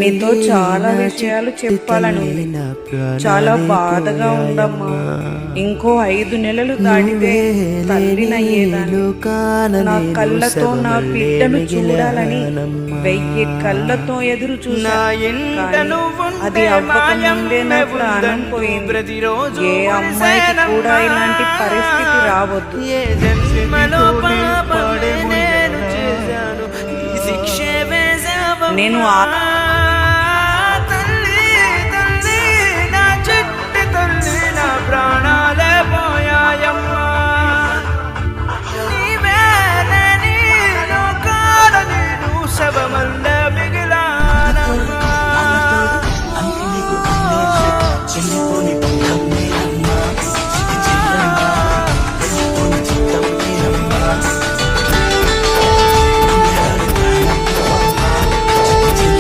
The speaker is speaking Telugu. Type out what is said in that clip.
మీతో చాలా విషయాలు చెప్పాలని ఉంది. చాలా బాధగా ఉందమ్మా. ఇంకో 5 నెలలు దాటితే తల్లినయ్యేదాన్ని. నా కళ్ళతో నా బిడ్డను చూడాలని 1000 కళ్ళతో ఎదురు చూసా. అది అవ్వకముందే నా ప్రాణం పోయింది. ఏ అమ్మాయికి కూడా ఇలాంటి పరిస్థితి రావద్దు. నేను